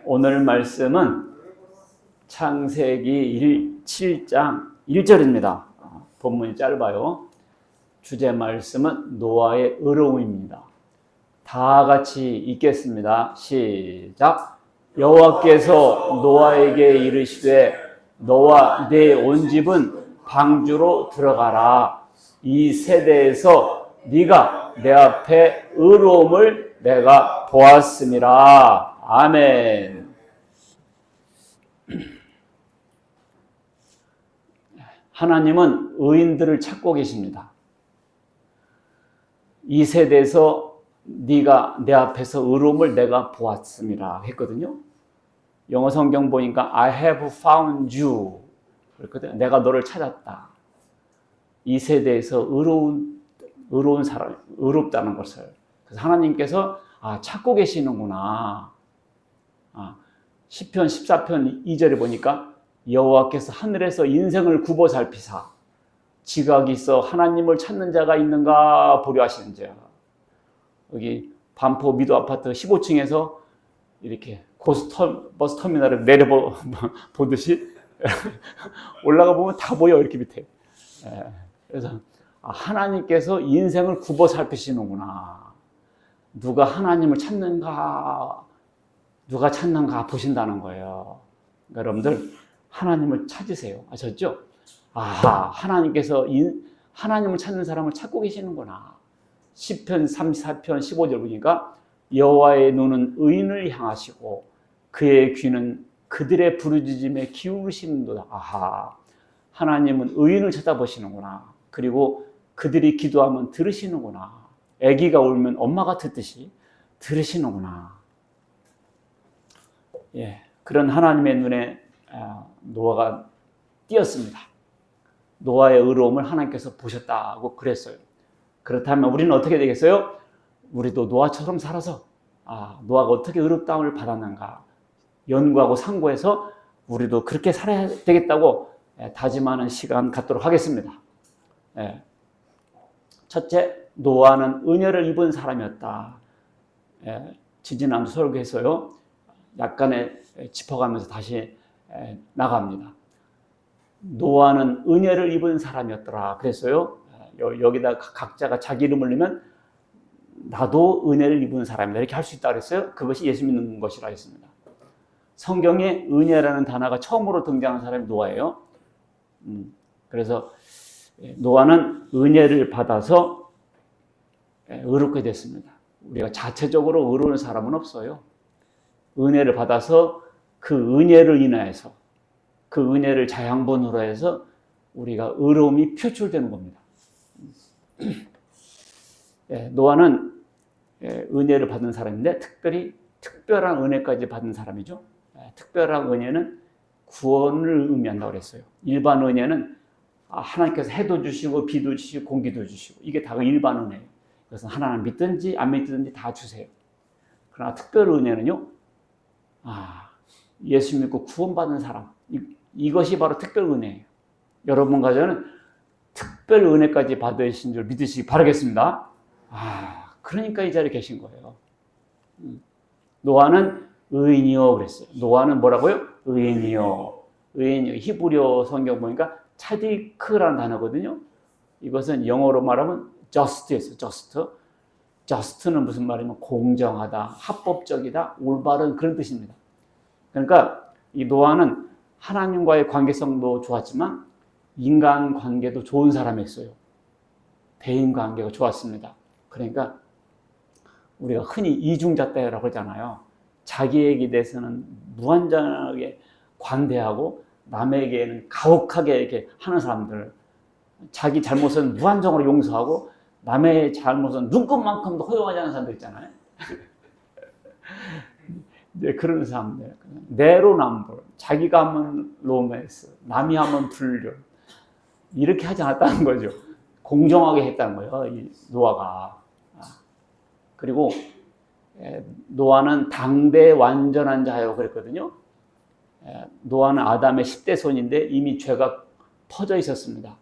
오늘 말씀은 창세기 7장 1절입니다. 본문이 짧아요. 주제 말씀은 노아의 의로움입니다. 다 같이 읽겠습니다. 시작. 여호와께서 노아에게 이르시되 너와 네 온 집은 방주로 들어가라. 이 세대에서 네가 내 앞에 의로움을 내가 보았음이라. 아멘. 하나님은 의인들을 찾고 계십니다. 이 세대에서 네가 내 앞에서 의로움을 내가 보았음이라 했거든요. 영어 성경 보니까 I have found you 그랬거든요. 내가 너를 찾았다. 이 세대에서 의로운 사람, 의롭다는 것을. 그래서 하나님께서 찾고 계시는구나. 시편 14편 2절에 보니까 여호와께서 하늘에서 인생을 굽어 살피사 지각이 있어 하나님을 찾는 자가 있는가 보려 하시는지라. 여기 반포 미도 아파트 15층에서 이렇게 버스 터미널을 내려보듯이 올라가 보면 다 보여, 이렇게 밑에. 그래서 하나님께서 인생을 굽어 살피시는구나. 누가 하나님을 찾는가, 누가 찾는가 보신다는 거예요. 그러니까 여러분들 하나님을 찾으세요. 아셨죠? 하나님께서 하나님을 찾는 사람을 찾고 계시는구나. 시편 34편 15절 보니까 여호와의 눈은 의인을 향하시고 그의 귀는 그들의 부르짖음에 기울이시는도다. 하나님은 의인을 쳐다보시는구나. 그리고 그들이 기도하면 들으시는구나. 아기가 울면 엄마가 듣듯이 들으시는구나. 그런 하나님의 눈에 노아가 띄었습니다. 노아의 의로움을 하나님께서 보셨다고 그랬어요. 그렇다면 우리는 어떻게 되겠어요? 우리도 노아처럼 살아서 노아가 어떻게 의롭다움을 받았는가 연구하고 상고해서 우리도 그렇게 살아야 되겠다고 다짐하는 시간 갖도록 하겠습니다. 첫째, 노아는 은혜를 입은 사람이었다. 지지난주 설교했어요. 약간의 짚어가면서 다시 나갑니다. 노아는 은혜를 입은 사람이었더라 그랬어요. 여기다 각자가 자기 이름을 넣으면 나도 은혜를 입은 사람이다 이렇게 할 수 있다 그랬어요. 그것이 예수 믿는 것이라 했습니다. 성경에 은혜라는 단어가 처음으로 등장한 사람이 노아예요. 그래서 노아는 은혜를 받아서 의롭게 됐습니다. 우리가 자체적으로 의로운 사람은 없어요. 은혜를 받아서 그 은혜를 인하여서 그 은혜를 자양분으로 해서 우리가 의로움이 표출되는 겁니다. 노아는 은혜를 받은 사람인데 특별한 은혜까지 받은 사람이죠. 특별한 은혜는 구원을 의미한다고 그랬어요. 일반 은혜는 하나님께서 해도 주시고 비도 주시고 공기도 주시고 이게 다 일반 은혜예요. 그래서 하나님 믿든지 안 믿든지 다 주세요. 그러나 특별 은혜는요. 예수 믿고 구원받은 사람 이것이 바로 특별 은혜예요. 여러분 가정은 특별 은혜까지 받으신 줄 믿으시기 바라겠습니다. 그러니까 이 자리에 계신 거예요. 노아는 의인이요 그랬어요. 노아는 뭐라고요? 의인이요. 히브리어 성경 보니까 차디크라는 단어거든요. 이것은 영어로 말하면 just였어요. just는 무슨 말이냐면 공정하다, 합법적이다, 올바른 그런 뜻입니다. 그러니까 이 노아는 하나님과의 관계성도 좋았지만 인간 관계도 좋은 사람이었어요. 대인 관계가 좋았습니다. 그러니까 우리가 흔히 이중잣대라고 하잖아요. 자기에게 대해서는 무한정하게 관대하고 남에게는 가혹하게 이렇게 하는 사람들. 자기 잘못은 무한정으로 용서하고 남의 잘못은 눈곱만큼도 허용하지 않는 사람들 있잖아요. 그런 사람들. 내로남불. 자기가 하면 로맨스, 남이 하면 불륜. 이렇게 하지 않았다는 거죠. 공정하게 했다는 거예요. 이 노아가. 그리고 노아는 당대 완전한 자라고 그랬거든요. 노아는 아담의 10대 손인데 이미 죄가 퍼져 있었습니다.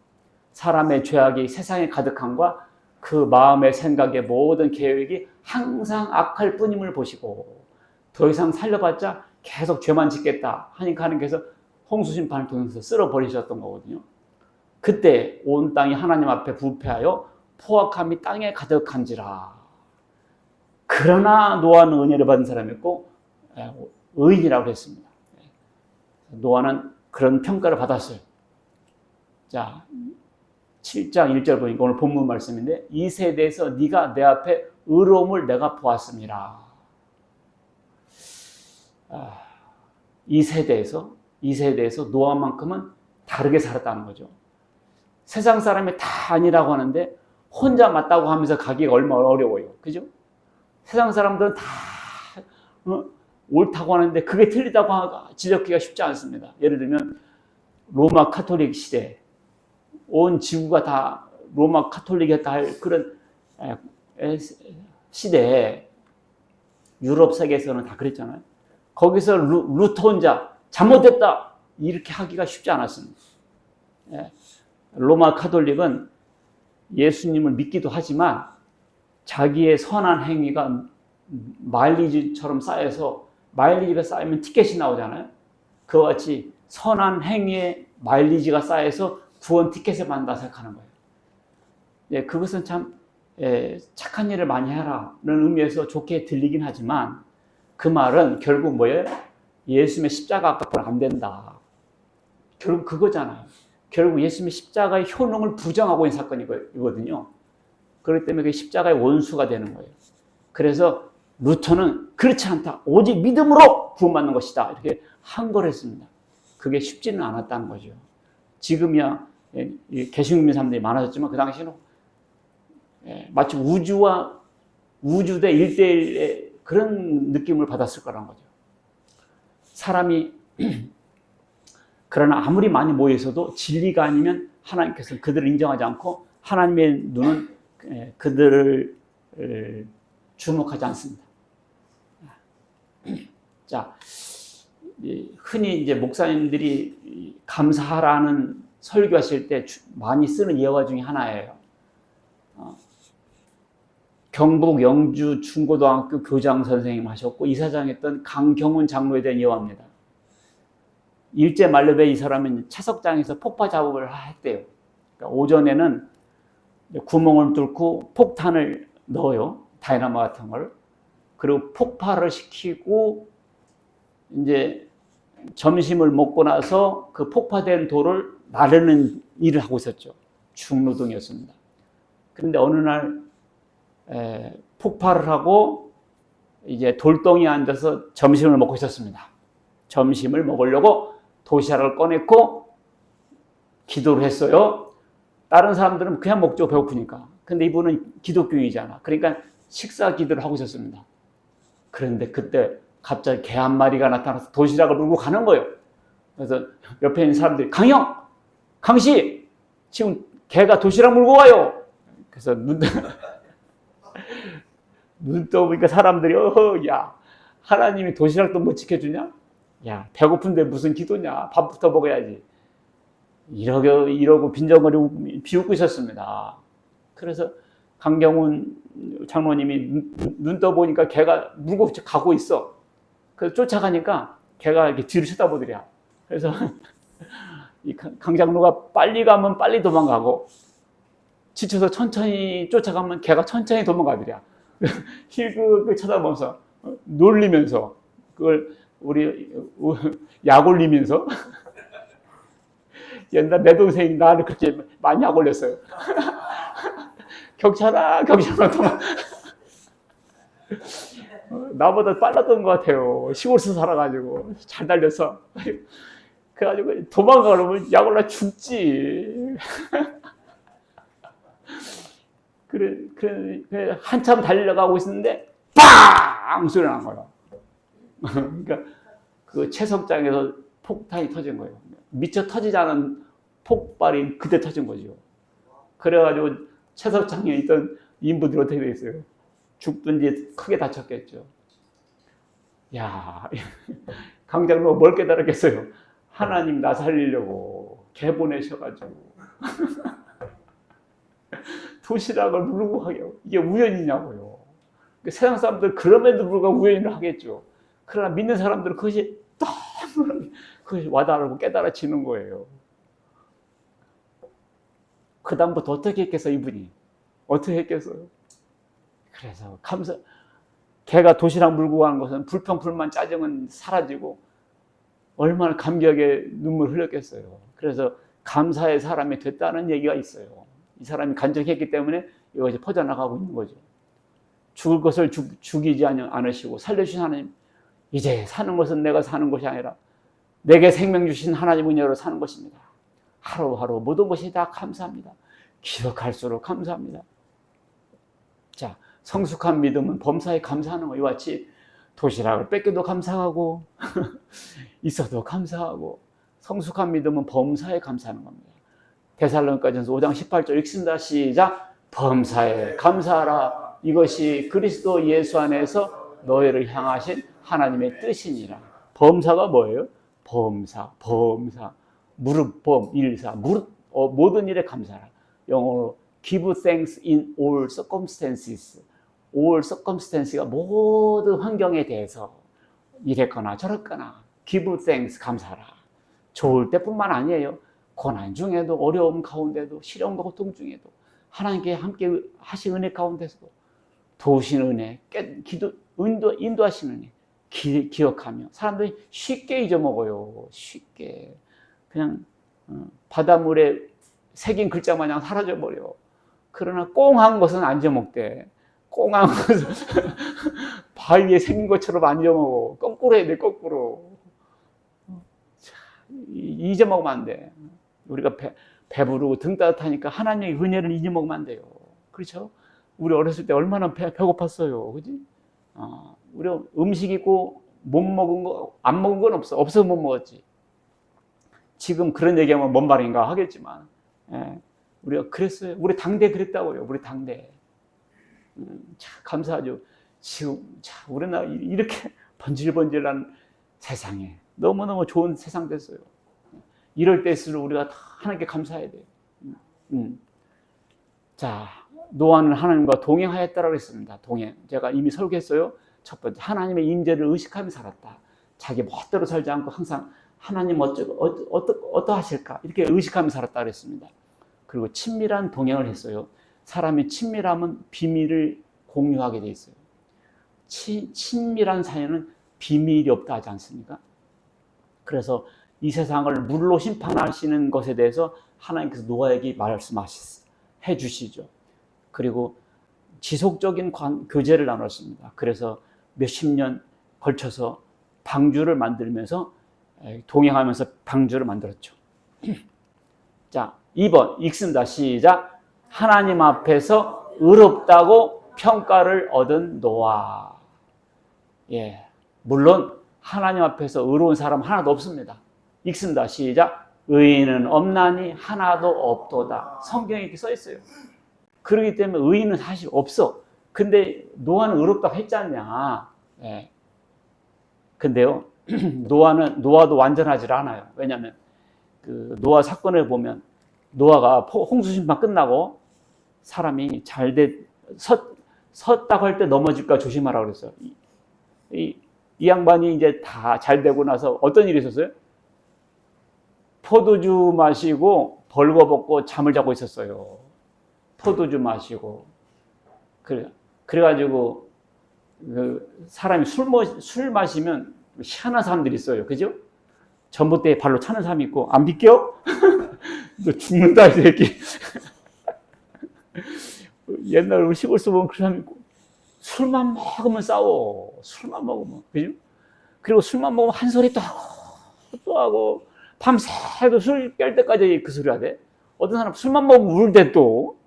사람의 죄악이 세상에 가득함과 그 마음의 생각의 모든 계획이 항상 악할 뿐임을 보시고 더 이상 살려봤자 계속 죄만 짓겠다 하니까 하나님께서 홍수 심판을 통해서 쓸어버리셨던 거거든요. 그때 온 땅이 하나님 앞에 부패하여 포악함이 땅에 가득한지라. 그러나 노아는 은혜를 받은 사람이었고 의인이라고 했습니다. 노아는 그런 평가를 받았어요. 자, 7장 1절 보니까 오늘 본문 말씀인데 이 세대에서 네가 내 앞에 의로움을 내가 보았습니다. 이 세대에서 노아만큼은 다르게 살았다는 거죠. 세상 사람이 다 아니라고 하는데 혼자 맞다고 하면서 가기가 얼마나 어려워요. 그죠? 세상 사람들은 다 옳다고 하는데 그게 틀리다고 지적하기가 쉽지 않습니다. 예를 들면 로마 카톨릭 시대, 온 지구가 다 로마 카톨릭이었다 할 그런 시대에 유럽 세계에서는 다 그랬잖아요. 거기서 루터 혼자 잘못됐다 이렇게 하기가 쉽지 않았습니다. 로마 카톨릭은 예수님을 믿기도 하지만 자기의 선한 행위가 마일리지처럼 쌓여서 마일리지가 쌓이면 티켓이 나오잖아요. 그와 같이 선한 행위에 마일리지가 쌓여서 구원 티켓을 받는다 생각하는 거예요. 그것은 참 착한 일을 많이 하라는 의미에서 좋게 들리긴 하지만 그 말은 결국 뭐예요? 예수님의 십자가 갖고는 안 된다. 결국 그거잖아요. 결국 예수님의 십자가의 효능을 부정하고 있는 사건이거든요. 그렇기 때문에 그 십자가의 원수가 되는 거예요. 그래서 루터는 그렇지 않다. 오직 믿음으로 구원받는 것이다. 이렇게 항거를 했습니다. 그게 쉽지는 않았다는 거죠. 지금이야 개신교민 사람들이 많아졌지만 그 당시에는 마치 우주와 우주대 1대1의 그런 느낌을 받았을 거라는 거죠. 사람이 그러나 아무리 많이 모여 있어도 진리가 아니면 하나님께서는 그들을 인정하지 않고 하나님의 눈은 그들을 주목하지 않습니다. 자, 흔히 이제 목사님들이 감사하라는 설교하실 때 많이 쓰는 예화 중에 하나예요. 경북 영주 중고등학교 교장 선생님 하셨고 이사장했던 강경훈 장로에 대한 예화입니다. 일제 만료돼 이 사람은 채석장에서 폭파 작업을 했대요. 그러니까 오전에는 구멍을 뚫고 폭탄을 넣어요. 다이나마 같은 걸. 그리고 폭발을 시키고 이제 점심을 먹고 나서 그 폭파된 돌을 나르는 일을 하고 있었죠. 중노동이었습니다. 그런데 어느 날 폭발을 하고 이제 돌덩이에 앉아서 점심을 먹고 있었습니다. 점심을 먹으려고 도시락을 꺼냈고 기도를 했어요. 다른 사람들은 그냥 먹죠. 배고프니까. 근데 이분은 기독교인이잖아. 그러니까 식사 기도를 하고 있었습니다. 그런데 그때 갑자기 개 한 마리가 나타나서 도시락을 물고 가는 거예요. 그래서 옆에 있는 사람들이 강형! 강씨! 지금 개가 도시락 물고 와요! 그래서 눈 떠보니까 사람들이 야 하나님이 도시락도 못 지켜주냐? 야 배고픈데 무슨 기도냐? 밥부터 먹어야지. 이러고 빈정거리고 비웃고 있었습니다. 그래서 강경훈 장로님이 눈 떠보니까 개가 물고 가고 있어. 그래서 쫓아가니까 개가 이렇게 뒤를 쳐다보더랴. 그래서 이 강 장로가 빨리 가면 빨리 도망가고 지쳐서 천천히 쫓아가면 개가 천천히 도망가더랴. 힐끗 쳐다보면서 놀리면서 그걸 우리 약 올리면서 옛날 내 동생이 나를 그렇게 많이 약 올렸어요. 경찰아 도망. 나보다 빨랐던 것 같아요. 시골에서 살아가지고 잘 달려서 그래가지고 도망가려면 약 올라 죽지. 그래 한참 달려가고 있었는데 빵 소리 난 거야. 그러니까 그 채석장에서 폭탄이 터진 거예요. 미처 터지지 않은 폭발이 그때 터진 거죠. 그래가지고 채석장에 있던 인부들이 어떻게 되겠어요? 죽든지 크게 다쳤겠죠. 야, 강장로가 뭘 깨달았겠어요? 하나님 나 살리려고 개 보내셔가지고 도시락을 물고 하게 이게 우연이냐고요. 세상 사람들 그럼에도 불구하고 우연을 하겠죠. 그러나 믿는 사람들은 그것이 너무 그것이 와닿고 깨달아지는 거예요. 그 다음부터 어떻게 했겠어 이분이? 어떻게 했겠어요? 그래서 걔가 도시락 물고 가는 것은 불평, 불만, 짜증은 사라지고 얼마나 감격의 눈물 흘렸겠어요. 그래서 감사의 사람이 됐다는 얘기가 있어요. 이 사람이 간증했기 때문에 이것이 퍼져나가고 있는 거죠. 죽을 것을 죽이지 않으시고 살려주신 하나님, 이제 사는 것은 내가 사는 것이 아니라 내게 생명 주신 하나님 은혜로 사는 것입니다. 하루하루 모든 것이 다 감사합니다. 기억할수록 감사합니다. 자, 성숙한 믿음은 범사에 감사하는 것. 이와 같이 도시락을 뺏겨도 감사하고 있어도 감사하고, 성숙한 믿음은 범사에 감사하는 겁니다. 데살로니가전서 5장 18절 읽습니다. 시작. 범사에 감사하라. 이것이 그리스도 예수 안에서 너희를 향하신 하나님의 뜻이니라. 범사가 뭐예요? 범사. 무릇 범 일사. 무릇 모든 일에 감사하라. 영어로 give thanks in all circumstances. all circumstance가 모든 환경에 대해서 이랬거나 저랬거나 give thanks 감사하라. 좋을 때뿐만 아니에요. 고난 중에도, 어려움 가운데도, 시련과 고통 중에도, 하나님께 함께 하신 은혜 가운데서도 도우신 은혜, 인도하신 은혜 기억하며. 사람들이 쉽게 잊어먹어요. 쉽게 그냥 바닷물에 새긴 글자 마냥 사라져버려. 그러나 꽁한 것은 안 잊어먹대. 꽁한 것은 바위에 생긴 것처럼 안 잊어먹어. 거꾸로 해야 돼. 거꾸로. 잊어먹으면 안 돼. 우리가 배부르고 등 따뜻하니까 하나님의 은혜를 잊어먹으면 안 돼요. 그렇죠? 우리 어렸을 때 얼마나 배고팠어요. 그지? 우리 음식 있고 못 먹은 거, 안 먹은 건 없어. 없어서 못 먹었지. 지금 그런 얘기하면 뭔 말인가 하겠지만, 예, 우리가 그랬어요. 우리 당대 그랬다고요. 우리 당대. 참 감사하죠. 지금 우리나라 이렇게 번질번질한 세상에 너무너무 좋은 세상 됐어요. 이럴 때일수록 우리가 다 하나님께 감사해야 돼요. 자, 노아는 하나님과 동행하였다라고 했습니다. 동행. 제가 이미 설교했어요. 첫 번째, 하나님의 임재를 의식하며 살았다. 자기 멋대로 살지 않고 항상 하나님 어떠하실까? 이렇게 의식하며 살았다 그랬습니다. 그리고 친밀한 동행을 했어요. 사람이 친밀하면 비밀을 공유하게 돼 있어요. 친밀한 사이는 비밀이 없다 하지 않습니까? 그래서 이 세상을 물로 심판하시는 것에 대해서 하나님께서 노아에게 말씀해 주시죠. 그리고 지속적인 교제를 나눴습니다. 그래서 몇십 년 걸쳐서 방주를 만들면서 동행하면서 방주를 만들었죠. 자, 2번 읽습니다. 시작. 하나님 앞에서 의롭다고 평가를 얻은 노아. 예, 물론 하나님 앞에서 의로운 사람 하나도 없습니다. 읽습니다. 시작. 의인은 없나니 하나도 없도다. 성경에 이렇게 써 있어요. 그렇기 때문에 의인은 사실 없어. 근데 노아는 의롭다고 했잖냐. 예. 근데요, 노아도 완전하지 않아요. 왜냐하면 그 노아 사건을 보면 노아가 홍수 심판 끝나고 사람이 섰다고 할 때 넘어질까 조심하라고 그랬어요. 이 양반이 이제 다 잘 되고 나서 어떤 일이 있었어요? 포도주 마시고 벌거벗고 잠을 자고 있었어요. 포도주 마시고. 그래가지고 그 사람이 술 마시면 희한한 사람들이 있어요. 그죠? 전봇대에 발로 차는 사람이 있고, 안 비껴? 너 죽는다, 이 새끼. 옛날 우리 시골서 보면 그런 사람이 있고, 술만 먹으면 싸워. 술만 먹으면. 그죠? 그리고 술만 먹으면 한 소리 또 하고, 밤새도 술 깰 때까지 그 소리 하대. 어떤 사람 술만 먹으면 울대 또.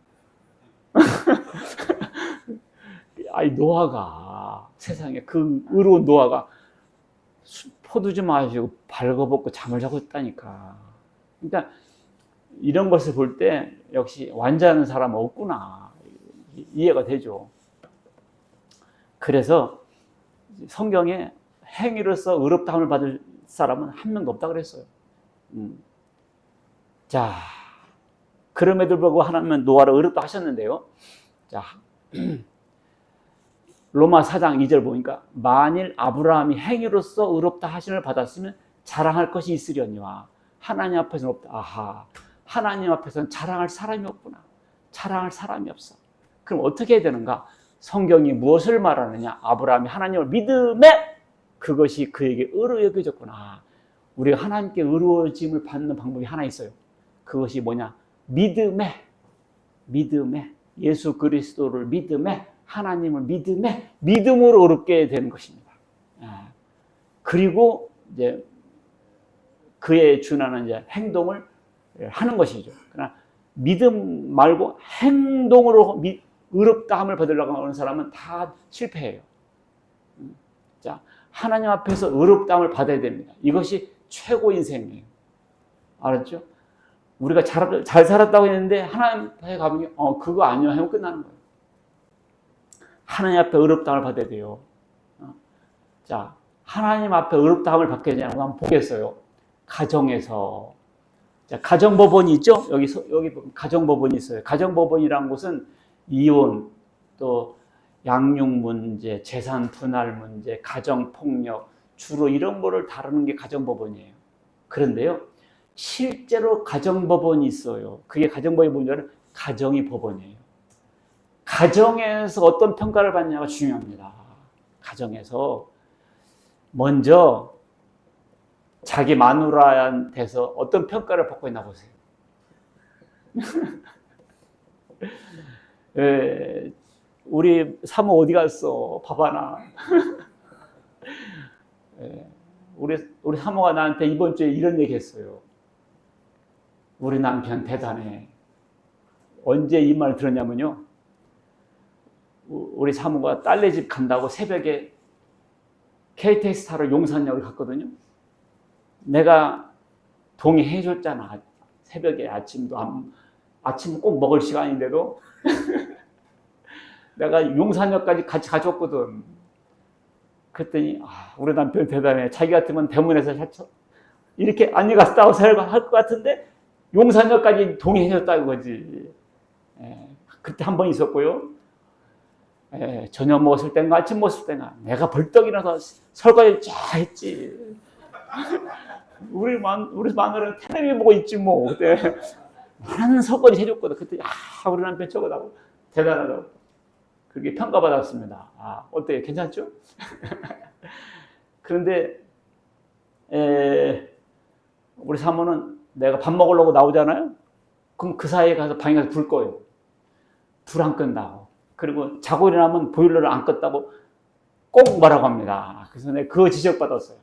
아이, 노아가, 세상에 그 의로운 노아가 포도주 마시고 발거벗고 잠을 자고 있다니까. 그러니까 이런 것을 볼 때 역시 완전한 사람은 없구나. 이해가 되죠. 그래서 성경에 행위로서 의롭다함을 받을 사람은 한 명도 없다 그랬어요. 자, 그럼에도 불구하고 하나님은 노아를 의롭다 하셨는데요. 자, 로마 4장 2절 보니까 만일 아브라함이 행위로서 의롭다 하심을 받았으면 자랑할 것이 있으려니와 하나님 앞에서는 없다. 아하, 하나님 앞에서는 자랑할 사람이 없구나. 자랑할 사람이 없어. 그럼 어떻게 해야 되는가? 성경이 무엇을 말하느냐? 아브라함이 하나님을 믿음에 그것이 그에게 의로 여겨졌구나. 우리가 하나님께 의로워짐을 받는 방법이 하나 있어요. 그것이 뭐냐? 믿음에 예수 그리스도를 믿음에 하나님을 믿음으로 의롭게 되는 것입니다. 그리고 이제 그에 준하는 이제 행동을 하는 것이죠. 그러나 믿음 말고 행동으로 의롭다함을 받으려고 하는 사람은 다 실패해요. 자, 하나님 앞에서 의롭다함을 받아야 됩니다. 이것이 최고 인생이에요. 알았죠? 우리가 잘 살았다고 했는데 하나님 앞에 가면 그거 아니야 하면 끝나는 거예요. 하나님 앞에 의롭다함을 받아야 돼요. 자, 하나님 앞에 의롭다함을 받게 되냐고 한번 보겠어요. 가정에서. 자, 가정법원이 있죠? 여기 가정법원이 있어요. 가정법원이라는 곳은 이혼, 또 양육 문제, 재산 분할 문제, 가정폭력, 주로 이런 거를 다루는 게 가정법원이에요. 그런데요, 실제로 가정법원이 있어요. 그게 가정법원이 뭐냐면 가정이 법원이에요. 가정에서 어떤 평가를 받냐가 중요합니다. 가정에서 먼저 자기 마누라한테서 어떤 평가를 받고 있나 보세요. 우리 사모 어디 갔어? 봐봐나. 우리 사모가 나한테 이번 주에 이런 얘기 했어요. 우리 남편 대단해. 언제 이 말을 들었냐면요. 우리 사모가 딸네 집 간다고 새벽에 KTX 타러 용산역을 갔거든요. 내가 동의해 줬잖아. 새벽에 아침 꼭 먹을 시간인데도 내가 용산역까지 같이 가줬거든. 그랬더니 우리 남편 대단해. 자기 같으면 대문에서 이렇게 안녕하세요 할 것 같은데 용산역까지 동의해 줬다 이거지. 그때 한 번 있었고요. 저녁 먹었을 땐가 아침 먹었을 때가 내가 벌떡 일어나서 설거지 쫙 했지. 우리 마누라는 텔레비전 보고 있지 뭐. 그때 많은 설거지 해줬거든. 그때 우리 남편 저거다고 대단하다고 그렇게 평가받았습니다. 어때요? 괜찮죠? 그런데 우리 사모는 내가 밥 먹으려고 나오잖아요. 그럼 그 사이에 가서 방에 가서 불 꺼요. 불 안 끈다고. 그리고 자고 일어나면 보일러를 안 껐다고 꼭 말하고 합니다. 그래서 내가 그거 지적받았어요.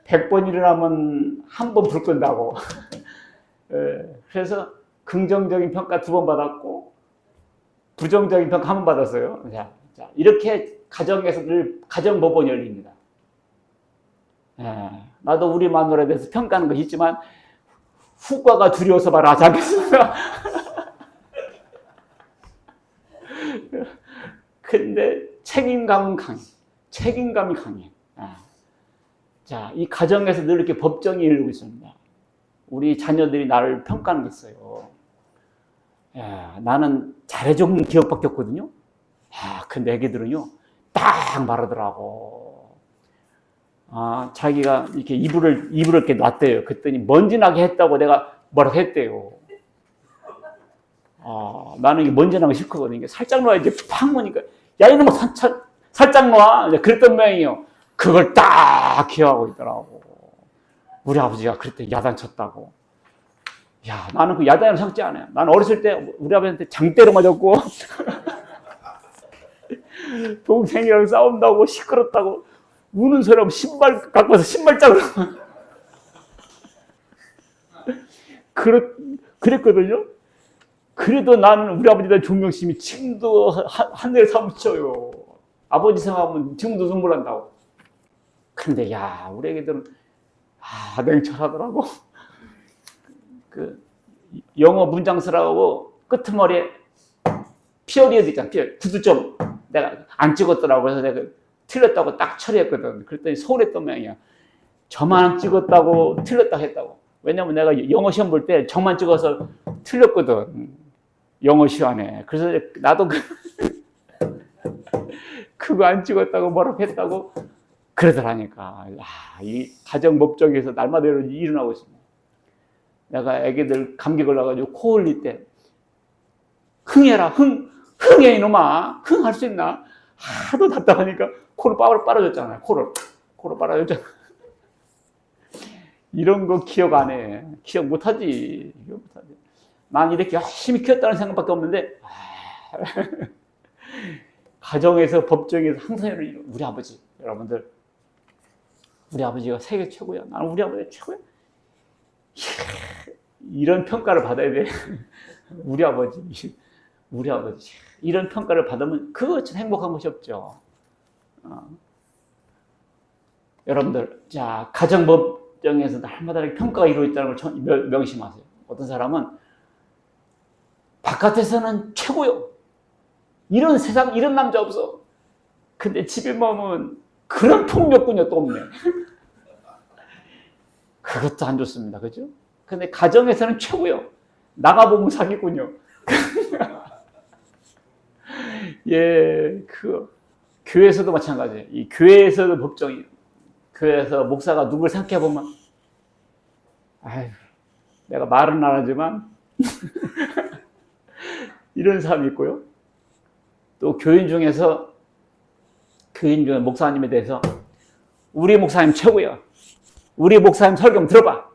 100번 일어나면 한 번 불 끈다고. 그래서 긍정적인 평가 2번 받았고 부정적인 평가 1번 받았어요. 자, 이렇게 가정에서 늘 가정법원이 열립니다. 나도 우리 마누라에 대해서 평가하는 것이 있지만 후과가 두려워서 말하지 않겠습니다. 근데 책임감이 강해. 자, 이 가정에서 늘 이렇게 법정이 일고 있습니다. 우리 자녀들이 나를 평가하는 게 있어요. 나는 잘해준 기억밖에 없거든요. 근데 애기들은요, 딱 말하더라고. 자기가 이렇게 이불을 이렇게 놨대요. 그랬더니 먼지 나게 했다고 내가 뭐라고 했대요. 나는 이게 먼지 나는 거 싫거든요. 살짝 놔야지 팍 놓으니까 야 이놈아 살짝 놔. 그랬던 모양이에요. 그걸 딱 기억하고 있더라고. 우리 아버지가 그랬더니 야단쳤다고. 야, 나는 그 야단을 참지 않아요. 나는 어렸을 때 우리 아버지한테 장대로 맞았고 동생이랑 싸운다고 시끄럽다고 우는 소리하고 신발 갖고 와서 신발장으로 그랬거든요. 그래도 나는 우리 아버지에 대한 존경심이 지금도 하늘에 사무쳐요. 아버지 생각하면 지금도 눈물 난다고. 근데 우리 애기들은 냉철하더라고. 그 영어 문장 쓰라고 끄트머리에 피어리어도 있잖아. 구두점 내가 안 찍었더라고. 그래서 내가 틀렸다고 딱 처리했거든. 그랬더니 서운했던 모양이야. 저만 안 찍었다고 틀렸다고 했다고. 왜냐면 내가 영어 시험 볼 때 저만 찍어서 틀렸거든. 영어 시간에. 그래서 나도 그거 안 찍었다고 뭐라고 했다고 그러더라니까. 이 가정 법정에서 날마다 일어나고 있습니다. 내가 애기들 감기 걸려가지고 코 흘릴 때 흥해라, 흥해 이놈아, 흥할 수 있나? 하도 답답하니까 코를 빨아줬잖아요. 코를 빨아줬잖아. 이런 거 기억 안 해. 기억 못하지. 난 이렇게 열심히 키웠다는 생각밖에 없는데 가정에서 법정에서 항상 우리 아버지, 여러분들 우리 아버지가 세계 최고야. 나는 우리 아버지가 최고야. 이런 평가를 받아야 돼. 우리 아버지 이런 평가를 받으면 그거 참 행복한 것이 없죠. 여러분들, 자, 가정법정에서 날마다 평가가 이루어졌다는 걸 명심하세요. 어떤 사람은 바깥에서는 최고요. 이런 세상, 이런 남자 없어. 근데 집에 보면 그런 폭력군요 또 없네. 그것도 안 좋습니다. 그죠? 근데 가정에서는 최고요. 나가보면 사기꾼요. 예, 교회에서도 마찬가지예요. 이 교회에서도 법정이에요. 교회에서 목사가 누굴 생각해보면, 아유, 내가 말은 안 하지만, 이런 사람이 있고요. 또 교인 중에 목사님에 대해서, 우리 목사님 최고야. 우리 목사님 설교 들어봐.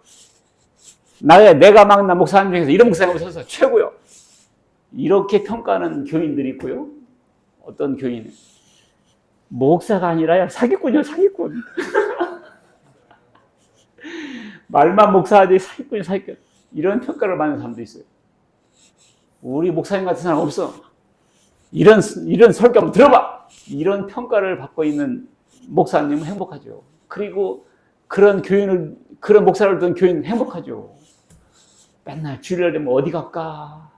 내가 만난 목사님 중에서 이런 목사님 오셔서 최고요. 이렇게 평가하는 교인들이 있고요. 어떤 교인은 목사가 아니라 사기꾼이요, 사기꾼. 말만 목사하지 사기꾼이 사기꾼. 이런 평가를 받는 사람도 있어요. 우리 목사님 같은 사람 없어. 이런 설교 한번 들어봐. 이런 평가를 받고 있는 목사님은 행복하죠. 그리고 그런 목사를 둔 교인은 행복하죠. 맨날 주일날 되면 어디 갈까?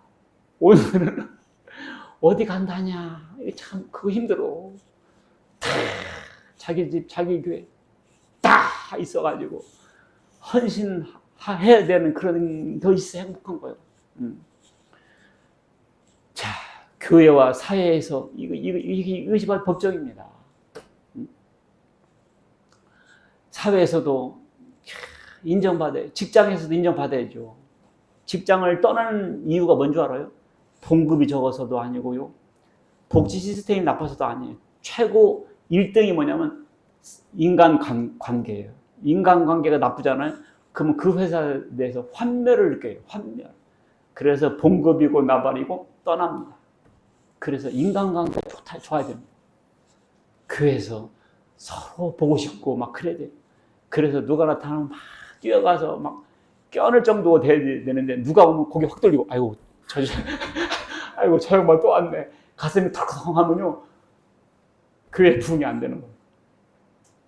오늘은 어디 간다냐? 참 그거 힘들어. 다 자기 집, 자기 교회 다 있어가지고 헌신해야 되는 그런 더 있어 행복한 거예요. 자, 교회와 사회에서 이것이 바로 법정입니다. 사회에서도 인정받아요. 직장에서도 인정받아야죠. 직장을 떠나는 이유가 뭔 줄 알아요? 봉급이 적어서도 아니고요. 복지 시스템이 나빠서도 아니에요. 최고 1등이 뭐냐면 인간관계예요. 인간관계가 나쁘잖아요. 그러면 그 회사에 대해서 환멸을 느껴요. 환멸. 그래서 봉급이고 나발이고 떠납니다. 그래서 인간관계가 좋아야 됩니다. 교회에서 서로 보고 싶고 막 그래야 돼요. 그래서 누가 나타나면 막 뛰어가서 막 껴안을 정도가 돼야 되는데 누가 오면 고개 확 돌리고 아이고 저 양반 또 왔네. 가슴이 털컹 하면요. 교회 부흥이 안 되는 거예요.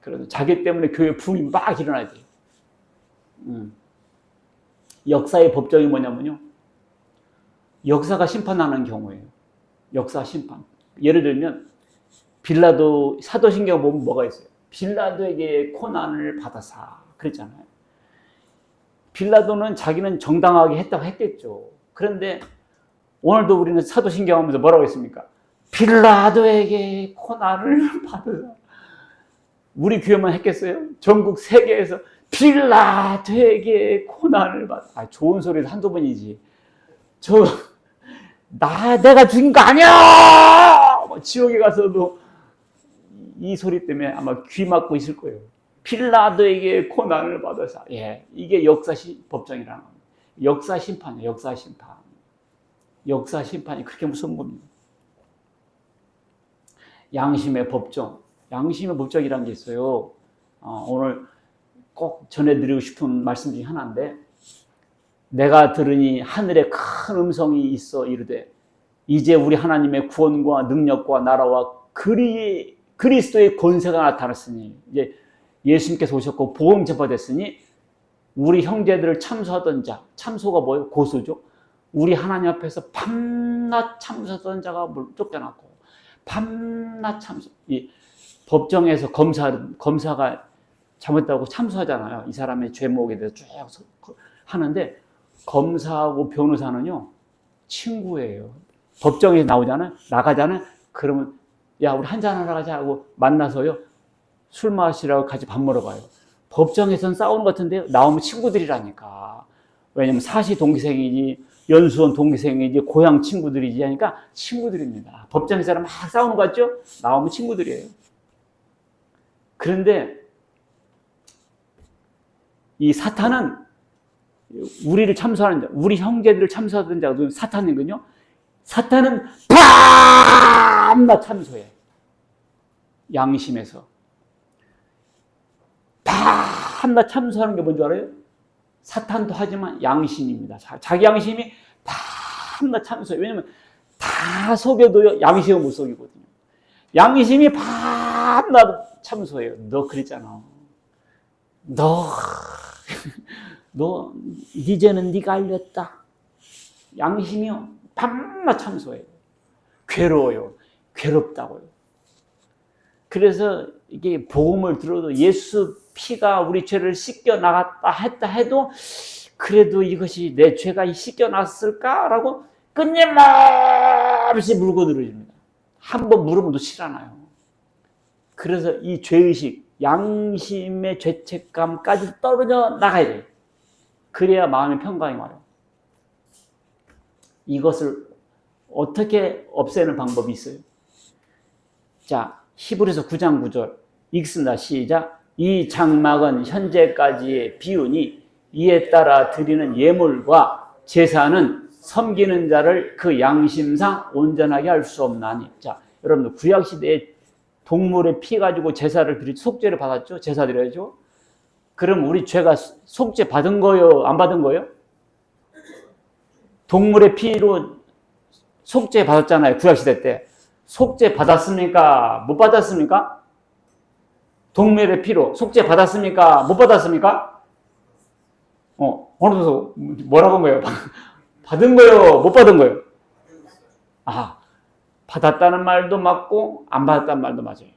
그래서 자기 때문에 교회 부흥이 막 일어나야 돼요. 역사의 법정이 뭐냐면요. 역사가 심판하는 경우예요. 역사 심판. 예를 들면 빌라도 사도신경 보면 뭐가 있어요? 빌라도에게 고난을 받아사 그랬잖아요. 빌라도는 자기는 정당하게 했다고 했겠죠. 그런데 오늘도 우리는 사도신경 하면서 뭐라고 했습니까? 빌라도에게 고난을 받으라. 우리 교회만 했겠어요? 전국 세계에서 빌라도에게 고난을 받아. 좋은 소리도 한두 번이지. 내가 죽인 거 아니야! 지옥에 가서도 이 소리 때문에 아마 귀 막고 있을 거예요. 빌라도에게 고난을 받아서. 예, 이게 법정이라는 겁니다. 역사 심판이에요. 역사 심판. 역사 심판이 그렇게 무서운 겁니다. 양심의 법정. 양심의 법정이라는 게 있어요. 오늘 꼭 전해드리고 싶은 말씀 중에 하나인데, 내가 들으니 하늘에 큰 음성이 있어 이르되 이제 우리 하나님의 구원과 능력과 나라와 그리스도의 권세가 나타났으니, 이제 예수님께서 오셨고 복음 전파됐으니 우리 형제들을 참소하던 자, 참소가 뭐예요? 고소죠. 우리 하나님 앞에서 밤낮 참소하던 자가 쫓겨났고, 밤낮 참소. 이 법정에서 검사가 잘못했다고 참소하잖아요. 이 사람의 죄목에 대해서 쭉 하는데, 검사하고 변호사는요 친구예요. 법정에 나가잖아요. 그러면 야, 우리 한잔하러 가자 하고 만나서요. 술 마시라고 같이 밥 먹으러 가요. 법정에서는 싸우는 것 같은데 나오면 친구들이라니까. 왜냐면 사시 동기생이지, 연수원 동기생이지, 고향 친구들이지 하니까 친구들입니다. 법정에서는 막 싸우는 것 같죠? 나오면 친구들이에요. 그런데 이 사탄은 우리를 참소하는 자, 우리 형제들을 참소하던 자가 사탄이거든요. 사탄은 밤낮 참소해. 양심에서. 밤낮 참소하는 게 뭔지 알아요? 사탄도 하지만 양심입니다. 자기 양심이 밤낮 참소해. 왜냐면 다 속여도요, 양심은 못 속이거든요. 양심이 밤낮 참소해요. 너 그랬잖아. 너 이제는 네가 알렸다. 양심이요. 밤낮 참소해요. 괴로워요. 괴롭다고요. 그래서 이게 복음을 들어도 예수 피가 우리 죄를 씻겨 나갔다 했다 해도 그래도 이것이 내 죄가 씻겨 났을까라고 끊임없이 물고 늘어집니다. 한번 물으면 놓질 않아요. 그래서 이 죄의식, 양심의 죄책감까지 떨어져 나가야 돼요. 그래야 마음의 평강이 와요. 이것을 어떻게 없애는 방법이 있어요? 자, 히브리서 9장 9절 읽습니다. 시작. 이 장막은 현재까지의 비유니 이에 따라 드리는 예물과 제사는 섬기는 자를 그 양심상 온전하게 할 수 없나니. 자, 여러분들 구약시대에 동물의 피 가지고 제사를 드리 속죄를 받았죠? 제사 드려야죠. 그럼 우리 죄가 속죄 받은 거요? 안 받은 거요? 동물의 피로 속죄 받았잖아요. 구약시대 때. 속죄 받았습니까? 못 받았습니까? 동물의 피로 속죄 받았습니까? 못 받았습니까? 오늘도 뭐라고 한 거예요? 받은 거요? 못 받은 거요? 아, 받았다는 말도 맞고 안 받았다는 말도 맞아요.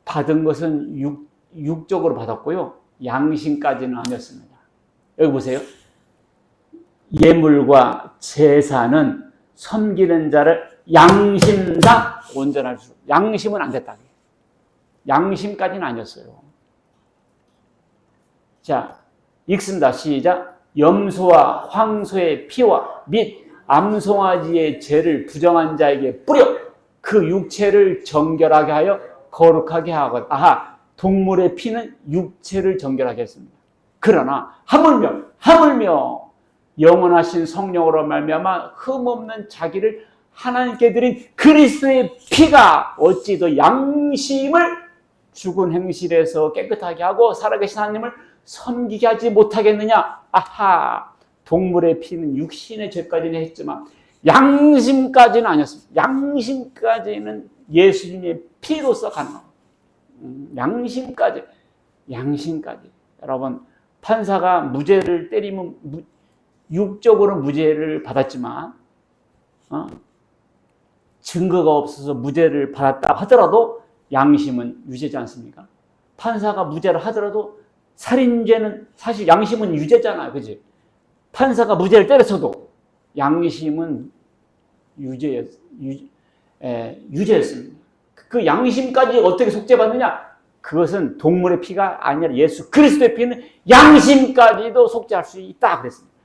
받은 것은 육적으로 받았고요. 양심까지는 아니었습니다. 여기 보세요. 예물과 제사는 섬기는 자를 양심상 온전할 수. 양심은 안 됐다. 양심까지는 아니었어요. 자, 읽습니다. 시작. 염소와 황소의 피와 및 암송아지의 죄를 부정한 자에게 뿌려 그 육체를 정결하게 하여 거룩하게 하거든. 아하, 동물의 피는 육체를 정결하게 했습니다. 그러나 하물며 영원하신 성령으로 말미암아 흠없는 자기를 하나님께 드린 그리스도의 피가 어찌 더 양심을 죽은 행실에서 깨끗하게 하고 살아계신 하나님을 섬기게 하지 못하겠느냐. 아하, 동물의 피는 육신의 죄까지는 했지만 양심까지는 아니었습니다. 양심까지는 예수님의 피로서 가능합니다. 양심까지. 여러분, 판사가 무죄를 때리면 육적으로 무죄를 받았지만 증거가 없어서 무죄를 받았다 하더라도 양심은 유죄지 않습니까? 판사가 무죄를 하더라도 살인죄는 사실 양심은 유죄잖아요. 그지? 판사가 무죄를 때렸어도 양심은 유죄였습니다. 그 양심까지 어떻게 속죄받느냐? 그것은 동물의 피가 아니라 예수 그리스도의 피는 양심까지도 속죄할 수 있다 그랬습니다.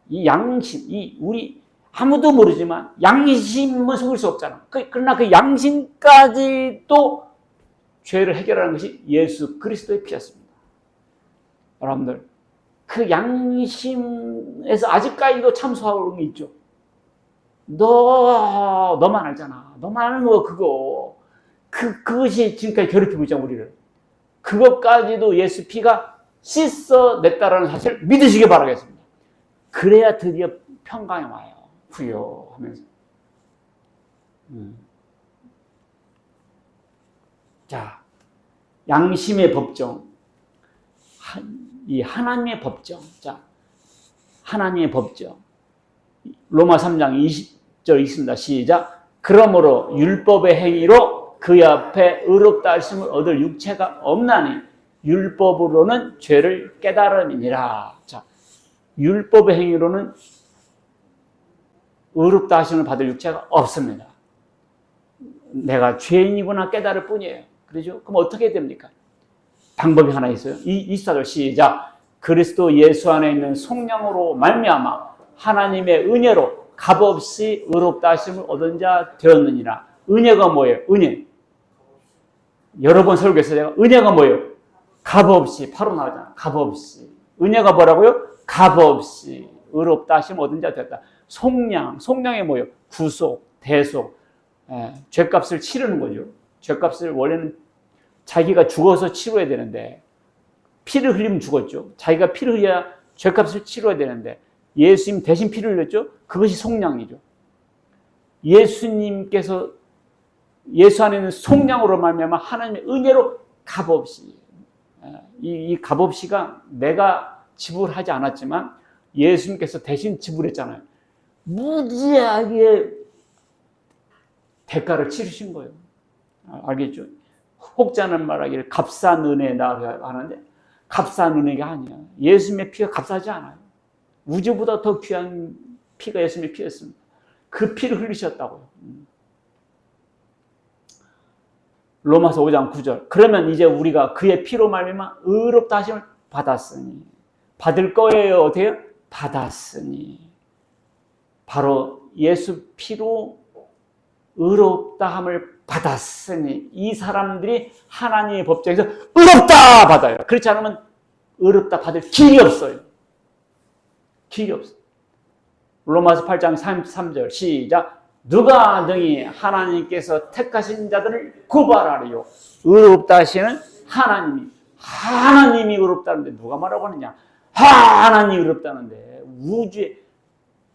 이 양심, 우리 아무도 모르지만 양심은 속일 수 없잖아. 그러나 그 양심까지도 죄를 해결하는 것이 예수 그리스도의 피였습니다. 여러분들, 그 양심에서 아직까지도 참소하고 있죠. 너만 알잖아. 너만 아는 거 그거. 그것이 지금까지 괴롭히고 있잖아, 우리를. 그것까지도 예수 피가 씻어냈다라는 사실을 믿으시기 바라겠습니다. 그래야 드디어 평강이 와요. 후요하면서. 자, 양심의 법정. 이 하나님의 법정. 자, 하나님의 법정. 로마 3장 20절 있습니다. 시작. 그러므로 율법의 행위로 그 앞에 의롭다 하심을 얻을 육체가 없나니 율법으로는 죄를 깨달음이니라. 자, 율법의 행위로는 의롭다 하심을 받을 육체가 없습니다. 내가 죄인이구나 깨달을 뿐이에요. 그렇죠? 그럼 어떻게 됩니까? 방법이 하나 있어요. 24절 시작. 그리스도 예수 안에 있는 성령으로 말미암아 하나님의 은혜로 값없이 의롭다 하심을 얻은 자 되었느니라. 은혜가 뭐예요? 은혜. 여러 번 설교해서 제가 은혜가 뭐예요? 값없이. 바로 나오잖아. 값없이. 은혜가 뭐라고요? 값없이 의롭다 하심을 얻은 자 되었다. 속량이 뭐예요? 구속, 대속. 죄값을 치르는 거죠. 죄값을 원래는 자기가 죽어서 치러야 되는데 피를 흘리면 죽었죠. 자기가 피를 흘려야 죄값을 치러야 되는데 예수님 대신 피를 흘렸죠. 그것이 속량이죠. 예수님께서 예수 안에 있는 속량으로 말미암아 하나님의 은혜로 값없이 이 값없이가 내가 지불하지 않았지만 예수님께서 대신 지불했잖아요. 무지하게 대가를 치르신 거예요. 알겠죠? 혹자는 말하기를 값싼 은혜다 하는데 값싼 은혜가 아니야. 예수님의 피가 값싸지 않아요. 우주보다 더 귀한 피가 예수님의 피였습니다. 그 피를 흘리셨다고요. 로마서 5장 9절. 그러면 이제 우리가 그의 피로 말미암아 의롭다 하심을 받았으니 받을 거예요. 어때요? 받았으니 바로 예수 피로 의롭다함을 받았으니 이 사람들이 하나님의 법정에서 의롭다 받아요. 그렇지 않으면 의롭다 받을 길이 없어요. 길이 없어요. 로마서 8장 33절 시작. 누가 능히 하나님께서 택하신 자들을 고발하리요. 의롭다 하시는 하나님이 의롭다는데 누가 말하고 하느냐. 하나님이 의롭다는데 우주의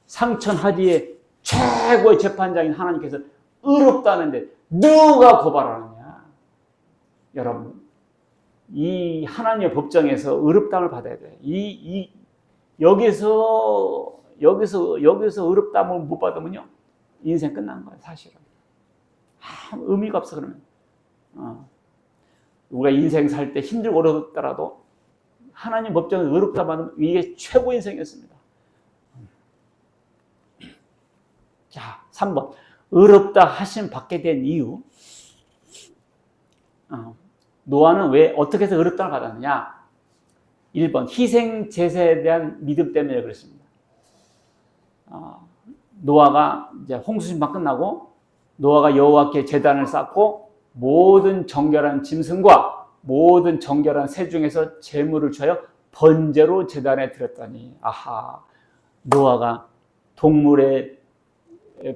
상천하디의 최고의 재판장인 하나님께서 의롭다는데 누가 고발하느냐. 여러분 이 하나님의 법정에서 의롭다함을 받아야 돼요. 여기서 의롭다함을 못 받으면요 인생 끝난 거예요. 사실은 의미가 없어. 그러면 우리가 인생 살 때 힘들고 어렵더라도 하나님 법정에서 의롭다 받으면 이게 최고 인생이었습니다. 자, 3번 의롭다 하심 받게 된 이유. 노아는 왜 어떻게 해서 의롭다를 받았느냐? 1번 희생 제사에 대한 믿음 때문에 그렇습니다. 노아가 이제 홍수심판 끝나고 노아가 여호와께 제단을 쌓고 모든 정결한 짐승과 모든 정결한 새 중에서 제물을 취하여 번제로 제단에 드렸더니 아하, 노아가 동물의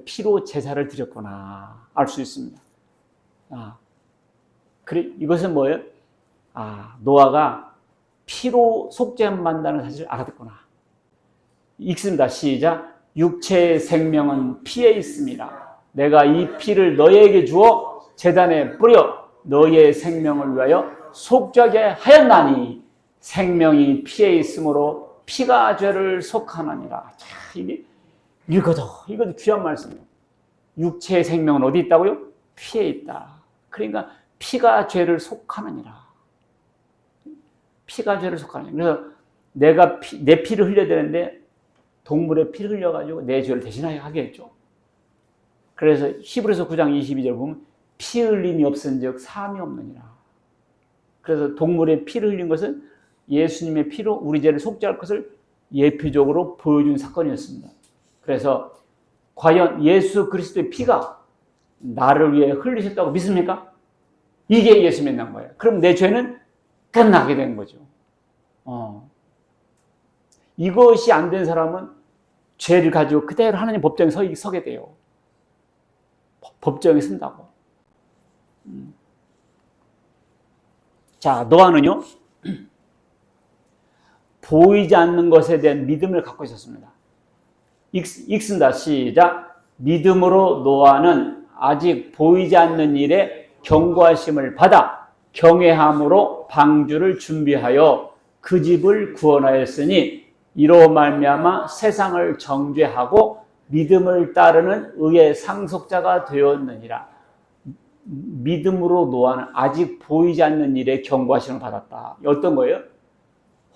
피로 제사를 드렸구나 알 수 있습니다. 그래 이것은 뭐예요? 노아가 피로 속죄받는다는 사실을 알았구나. 읽습니다. 시작. 육체의 생명은 피에 있습니다. 내가 이 피를 너희에게 주어 제단에 뿌려 너희의 생명을 위하여 속죄하게 하였나니 생명이 피에 있으므로 피가 죄를 속하느니라. 이것도 귀한 말씀이에요. 육체의 생명은 어디 있다고요? 피에 있다. 그러니까 피가 죄를 속하느니라. 피가 죄를 속하느니라. 그래서 내가 내 피를 흘려야 되는데 동물의 피를 흘려가지고 내 죄를 대신하게 하겠죠. 그래서 히브리서 9장 22절 보면 피 흘림이 없은즉 사함이 없느니라. 그래서 동물의 피를 흘린 것은 예수님의 피로 우리 죄를 속죄할 것을 예표적으로 보여준 사건이었습니다. 그래서 과연 예수 그리스도의 피가 나를 위해 흘리셨다고 믿습니까? 이게 예수 믿는 거예요. 그럼 내 죄는 끝나게 된 거죠. 이것이 안 된 사람은 죄를 가지고 그대로 하나님 법정에 서게 돼요. 법정에 쓴다고. 자, 노아는요, 보이지 않는 것에 대한 믿음을 갖고 있었습니다. 읽습니다. 시작. 믿음으로 노아는 아직 보이지 않는 일에 경고하심을 받아 경외함으로 방주를 준비하여 그 집을 구원하였으니 이로 말미암아 세상을 정죄하고 믿음을 따르는 의의 상속자가 되었느니라. 믿음으로 노아는 아직 보이지 않는 일에 경고하심을 받았다. 어떤 거예요?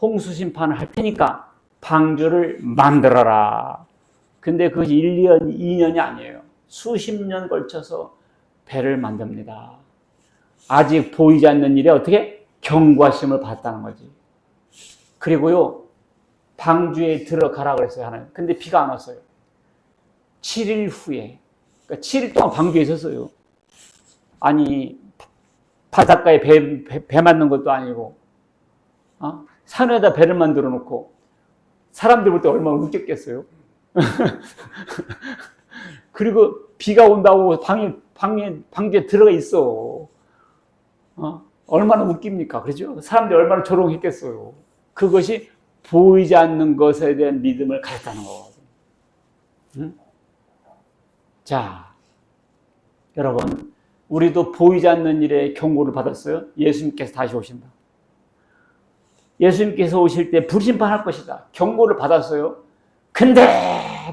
홍수 심판을 할 테니까 방주를 만들어라. 근데 그것이 1년, 2년이 아니에요. 수십 년 걸쳐서 배를 만듭니다. 아직 보이지 않는 일에 어떻게? 경고하심을 받았다는 거지. 그리고요, 방주에 들어가라 그랬어요, 하나님. 근데 비가 안 왔어요. 7일 후에. 그러니까 7일 동안 방주에 있었어요. 아니, 바닷가에 배 만든 것도 아니고, 산에다 배를 만들어 놓고, 사람들 볼 때 얼마나 웃겼겠어요. 그리고 비가 온다고 방주에 들어가 있어. 얼마나 웃깁니까? 그렇죠? 사람들이 얼마나 조롱했겠어요. 그것이 보이지 않는 것에 대한 믿음을 가졌다는 거거든요. 응? 자, 여러분, 우리도 보이지 않는 일에 경고를 받았어요. 예수님께서 다시 오신다. 예수님께서 오실 때 불심판할 것이다. 경고를 받았어요. 근데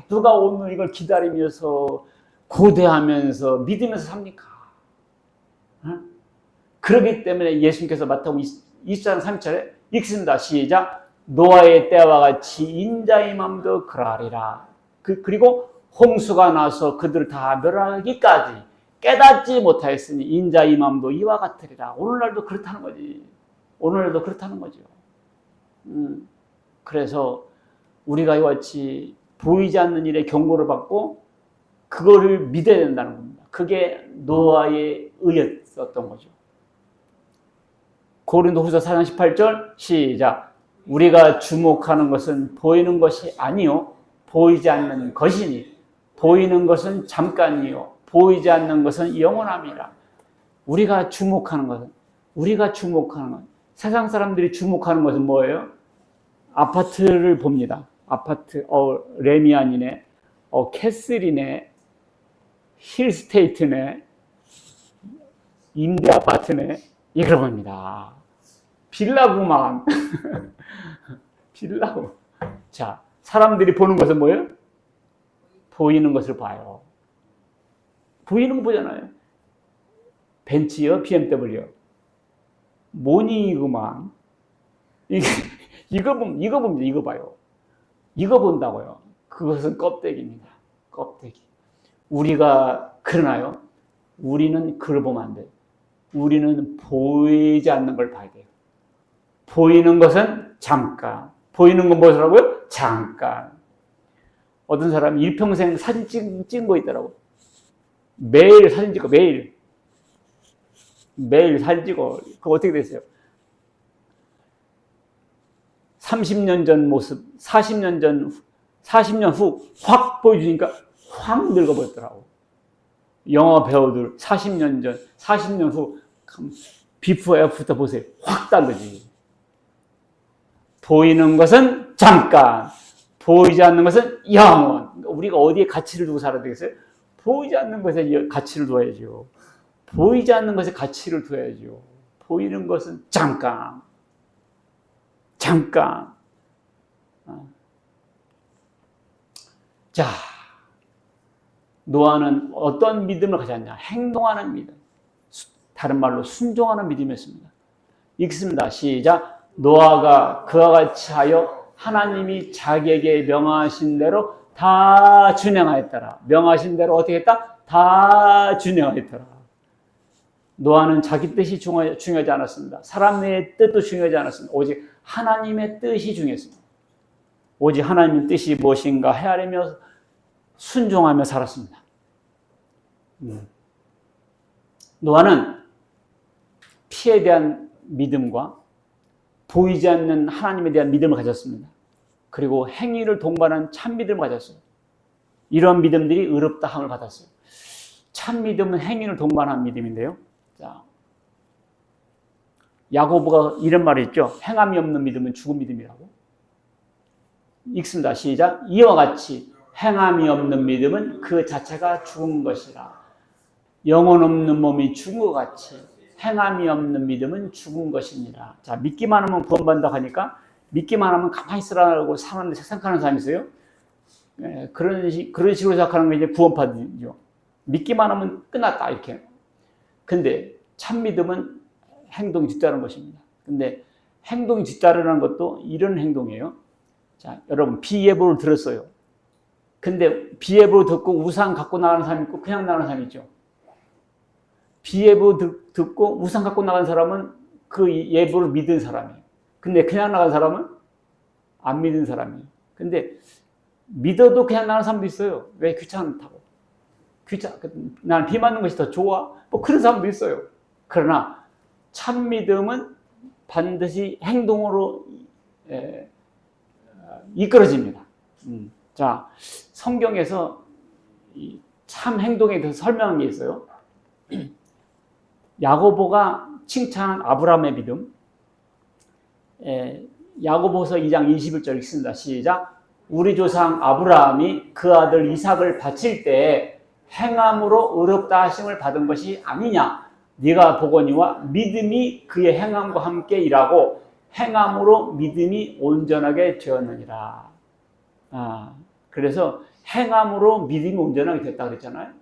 누가 오늘 이걸 기다리면서 고대하면서 믿으면서 삽니까? 응? 그렇기 때문에 예수님께서 마태복음 24장 3절에 읽습니다. 시작. 노아의 때와 같이 인자의 마음도 그러하리라. 그리고 홍수가 나서 그들을 다 멸하기까지 깨닫지 못하였으니 인자의 마음도 이와 같으리라. 오늘날도 그렇다는 거지. 오늘날도 그렇다는 거죠. 그래서 우리가 이와 같이 보이지 않는 일에 경고를 받고 그거를 믿어야 된다는 겁니다. 그게 노아의 의였었던 거죠. 고린도후서 4장 18절 시작. 우리가 주목하는 것은 보이는 것이 아니요 보이지 않는 것이니 보이는 것은 잠깐이요 보이지 않는 것은 영원함이라. 우리가 주목하는 것은 세상 사람들이 주목하는 것은 뭐예요? 아파트를 봅니다. 아파트, 레미안이네, 캐슬이네, 힐스테이트네, 임대 아파트네, 이걸 봅니다. 빌라구만. 빌라구. 자, 사람들이 보는 것은 뭐예요? 보이는 것을 봐요. 보이는 거 보잖아요. 벤츠요, BMW. 모닝이구만. 이거 봅니다. 이거 봐요. 이거 본다고요. 그것은 껍데기입니다. 껍데기. 우리가 그러나요? 우리는 그걸 보면 안 돼요. 우리는 보이지 않는 걸 봐야 돼요. 보이는 것은 잠깐. 보이는 건 뭐라고요? 잠깐. 어떤 사람이 일평생 사진 찍은 거 있더라고. 매일 사진 찍어, 매일 사진 찍어. 그거 어떻게 됐어요? 30년 전 모습, 40년 후 확 보여주니까 확 늙어버렸더라고. 영화 배우들 40년 후 비포 애프터 보세요. 확 다르지. 보이는 것은 잠깐, 보이지 않는 것은 영원. 우리가 어디에 가치를 두고 살아야 되겠어요? 보이지 않는 것에 가치를 둬야죠. 보이지 않는 것에 가치를 둬야죠. 보이는 것은 잠깐. 자, 노아는 어떤 믿음을 가졌냐? 행동하는 믿음. 다른 말로 순종하는 믿음이었습니다. 읽습니다. 시작. 노아가 그와 같이 하여 하나님이 자기에게 명하신 대로 다 준행하였더라. 명하신 대로 어떻게 했다? 다 준행하였더라. 노아는 자기 뜻이 중요하지 않았습니다. 사람의 뜻도 중요하지 않았습니다. 오직 하나님의 뜻이 중요했습니다. 오직 하나님의 뜻이 무엇인가 헤아리며 순종하며 살았습니다. 노아는 피에 대한 믿음과 보이지 않는 하나님에 대한 믿음을 가졌습니다. 그리고 행위를 동반한 참 믿음을 가졌어요. 이런 믿음들이 의롭다함을 받았어요. 참 믿음은 행위를 동반한 믿음인데요. 자, 야고보가 이런 말을 했죠. 행함이 없는 믿음은 죽은 믿음이라고. 읽습니다. 시작. 이와 같이 행함이 없는 믿음은 그 자체가 죽은 것이라. 영혼 없는 몸이 죽은 것 같이 행함이 없는 믿음은 죽은 것입니다. 자, 믿기만 하면 구원받는다고 하니까 믿기만 하면 가만히 있으라고 사람들이 생각하는 사람이 있어요. 그런 식으로 생각하는 게 이제 구원파들이죠. 믿기만 하면 끝났다 이렇게. 근데 참 믿음은 행동이 뒤따르는 것입니다. 근데 행동이 뒤따르는 것도 이런 행동이에요. 자, 여러분 비예보를 들었어요. 근데 비예보를 듣고 우산 갖고 나가는 사람이 있고 그냥 나가는 사람이 있죠. 비예부 듣고 우상 갖고 나간 사람은 그 예부를 믿은 사람이에요. 근데 그냥 나간 사람은 안 믿은 사람이에요. 근데 믿어도 그냥 나가는 사람도 있어요. 왜? 귀찮다고. 나는 비 맞는 것이 더 좋아? 뭐 그런 사람도 있어요. 그러나 참 믿음은 반드시 행동으로 이끌어집니다. 자, 성경에서 참 행동에 대해서 설명한 게 있어요. 야고보가 칭찬한 아브라함의 믿음. 야고보서 2장 21절 읽습니다. 시작. 우리 조상 아브라함이 그 아들 이삭을 바칠 때 행함으로 의롭다 하심을 받은 것이 아니냐. 네가 보거니와 믿음이 그의 행함과 함께 일하고 행함으로 믿음이 온전하게 되었느니라. 그래서 행함으로 믿음이 온전하게 됐다 그랬잖아요.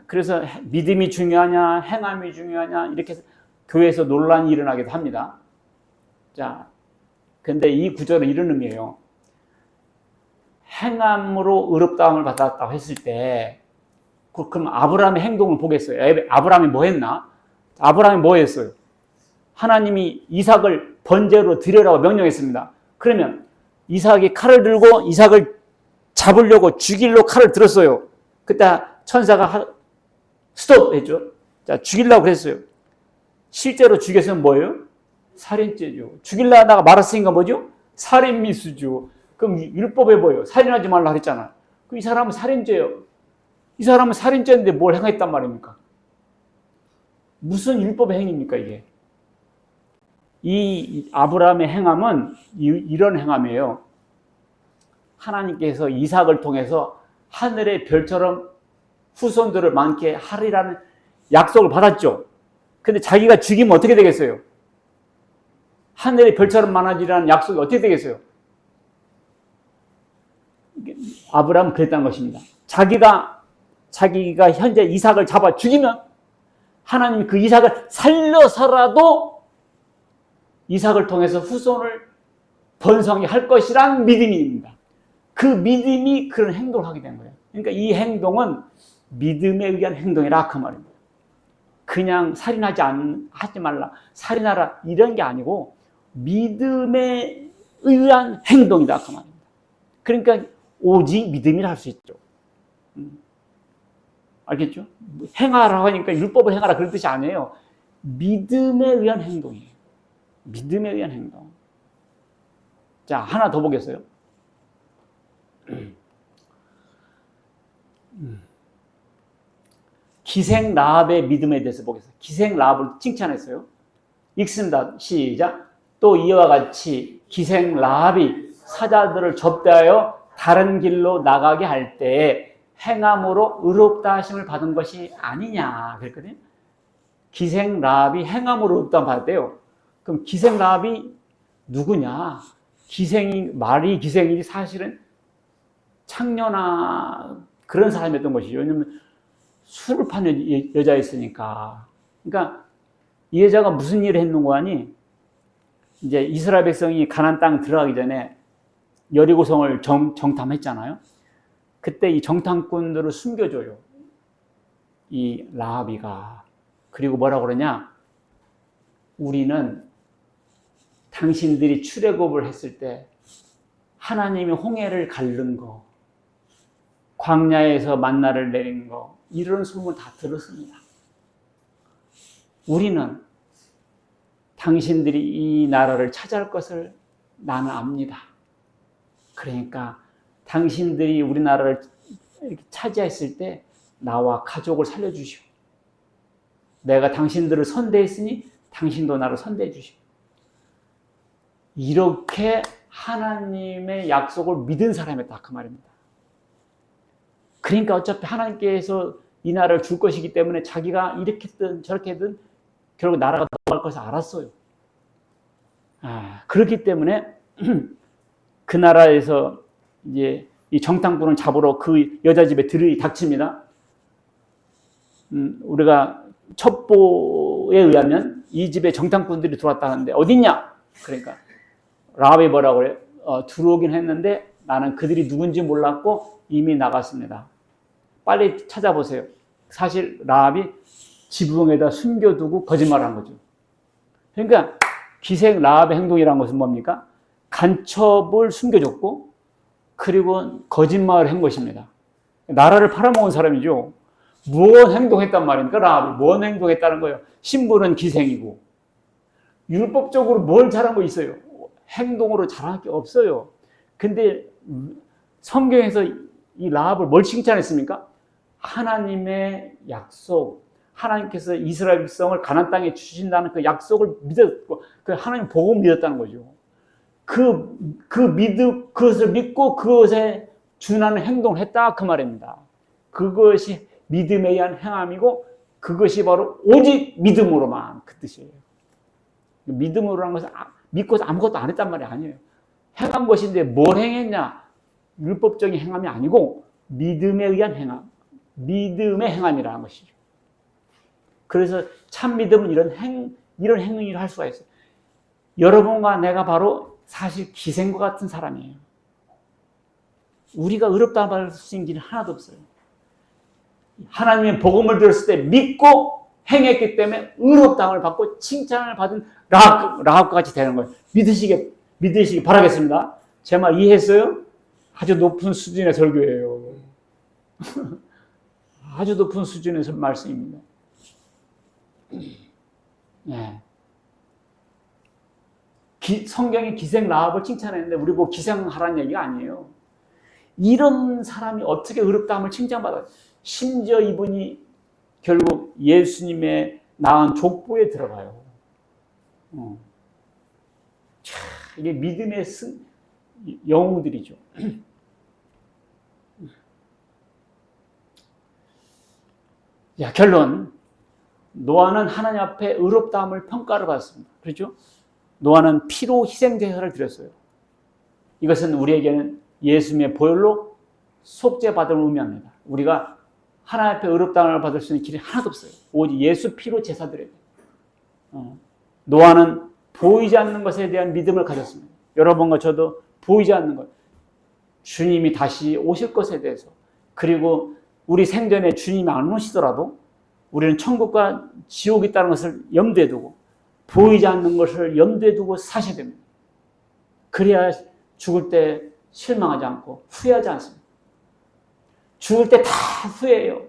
그래서 믿음이 중요하냐, 행함이 중요하냐, 이렇게 교회에서 논란이 일어나기도 합니다. 자, 근데 이 구절은 이런 의미예요. 행함으로 의롭다함을 받았다고 했을 때, 그럼 아브라함의 행동을 보겠어요. 아브라함이 뭐 했나? 아브라함이 뭐 했어요? 하나님이 이삭을 번제로 드리라고 명령했습니다. 그러면 이삭이 칼을 들고 이삭을 잡으려고 죽이려고 칼을 들었어요. 그때 천사가 스톱 했죠. 자, 죽이려고 그랬어요. 실제로 죽였으면 뭐예요? 살인죄죠. 죽이려다가 말았으니까 뭐죠? 살인미수죠. 그럼 율법에 뭐예요? 살인하지 말라 그랬잖아요. 그럼 이 사람은 살인죄예요. 이 사람은 살인죄인데 뭘 행했단 말입니까? 무슨 율법의 행위입니까, 이게? 이 아브라함의 행함은 이런 행함이에요. 하나님께서 이삭을 통해서 하늘의 별처럼 후손들을 많게 하리라는 약속을 받았죠. 근데 자기가 죽이면 어떻게 되겠어요? 하늘의 별처럼 많아지라는 약속이 어떻게 되겠어요? 아브라함은 그랬다는 것입니다. 자기가 현재 이삭을 잡아 죽이면 하나님이 그 이삭을 살려서라도 이삭을 통해서 후손을 번성히 할 것이란 믿음입니다. 그 믿음이 그런 행동을 하게 된 거예요. 그러니까 이 행동은 믿음에 의한 행동이라 그 말입니다. 그냥 하지 말라, 살인하라 이런 게 아니고 믿음에 의한 행동이다 그 말입니다. 그러니까 오직 믿음이라 할 수 있죠. 알겠죠? 행하라고 하니까 율법을 행하라 그런 뜻이 아니에요. 믿음에 의한 행동이에요. 믿음에 의한 행동. 자, 하나 더 보겠어요. 기생 라합의 믿음에 대해서 보겠습니다. 기생 라합을 칭찬했어요. 읽습니다. 시작. 또 이와 같이 기생 라합이 사자들을 접대하여 다른 길로 나가게 할 때에 행함으로 의롭다 하심을 받은 것이 아니냐 그랬거든요. 기생 라합이 행함으로 의롭다 받았대요. 그럼 기생 라합이 누구냐? 말이 기생이 사실은 창녀나 그런 사람이었던 것이죠. 왜냐하면 술을 파는 여자였으니까. 그러니까 이 여자가 무슨 일을 했는고 하니 이제 이스라엘 백성이 가나안 땅 들어가기 전에 여리고성을 정탐했잖아요. 그때 이 정탐꾼들을 숨겨줘요. 이 라합이가. 그리고 뭐라고 그러냐? 우리는 당신들이 출애굽을 했을 때 하나님이 홍해를 가른 거, 광야에서 만나를 내린 거, 이런 소문 다 들었습니다. 우리는 당신들이 이 나라를 차지할 것을 나는 압니다. 그러니까 당신들이 우리나라를 차지했을 때 나와 가족을 살려주시오. 내가 당신들을 선대했으니 당신도 나를 선대해 주시오. 이렇게 하나님의 약속을 믿은 사람이었다 그 말입니다. 그러니까 어차피 하나님께서 이 나라를 줄 것이기 때문에 자기가 이렇게든 저렇게든 결국 나라가 넘어갈 것을 알았어요. 그렇기 때문에 그 나라에서 이제 이 정탐꾼을 잡으러 그 여자 집에 들이닥칩니다. 우리가 첩보에 의하면 이 집에 정탐꾼들이 들어왔다는데 어딨냐? 그러니까 라합이 뭐라고 그래요? 들어오긴 했는데 나는 그들이 누군지 몰랐고 이미 나갔습니다. 빨리 찾아보세요. 사실 라합이 지붕에다 숨겨두고 거짓말한 거죠. 그러니까 기생 라합의 행동이라는 것은 뭡니까? 간첩을 숨겨줬고 그리고 거짓말을 한 것입니다. 나라를 팔아먹은 사람이죠. 무언 행동했단 말입니까? 라합이 무언 행동했다는 거예요. 신부는 기생이고 율법적으로 뭘 잘한 거 있어요? 행동으로 잘한 게 없어요. 근데 성경에서 이 라합을 뭘 칭찬했습니까? 하나님의 약속, 하나님께서 이스라엘 백성을 가나안 땅에 주신다는 그 약속을 믿었고 그 하나님 복음을 믿었다는 거죠. 그것을 믿고 그것에 준하는 행동을 했다 그 말입니다. 그것이 믿음에 의한 행함이고 그것이 바로 오직 믿음으로만 그 뜻이에요. 믿음으로라는 것은 믿고서 아무것도 안 했단 말이 아니에요. 행한 것인데 뭘 행했냐? 율법적인 행함이 아니고 믿음에 의한 행함, 믿음의 행함이라는 것이죠. 그래서 참 믿음은 이런 행위를 할 수가 있어요. 여러분과 내가 바로 사실 기생과 같은 사람이에요. 우리가 의롭다 받을 수 있는 길이 하나도 없어요. 하나님의 복음을 들었을 때 믿고 행했기 때문에 의롭다함을 받고 칭찬을 받은 라합과 같이 되는 거예요. 믿으시기 바라겠습니다. 제 말 이해했어요? 아주 높은 수준의 설교예요. 아주 높은 수준의 말씀입니다. 네. 성경이 기생 라합을 칭찬했는데 우리 보고 기생하라는 얘기가 아니에요. 이런 사람이 어떻게 의롭다함을 칭찬받아요? 심지어 이분이 결국 예수님의 낳은 족보에 들어가요. 이게 믿음의 영웅들이죠. 자, 결론. 노아는 하나님 앞에 의롭다함을 평가를 받았습니다. 그렇죠? 노아는 피로 희생제사를 드렸어요. 이것은 우리에게는 예수님의 보혈로 속죄받음을 의미합니다. 우리가 하나님 앞에 의롭다함을 받을 수 있는 길이 하나도 없어요. 오직 예수 피로 제사 드려야 돼요. 노아는 보이지 않는 것에 대한 믿음을 가졌습니다. 여러분과 저도 보이지 않는 것, 주님이 다시 오실 것에 대해서, 그리고 우리 생전에 주님이 안 오시더라도 우리는 천국과 지옥이 있다는 것을 염두에 두고 보이지 않는 것을 염두에 두고 사셔야 됩니다. 그래야 죽을 때 실망하지 않고 후회하지 않습니다. 죽을 때 다 후회해요.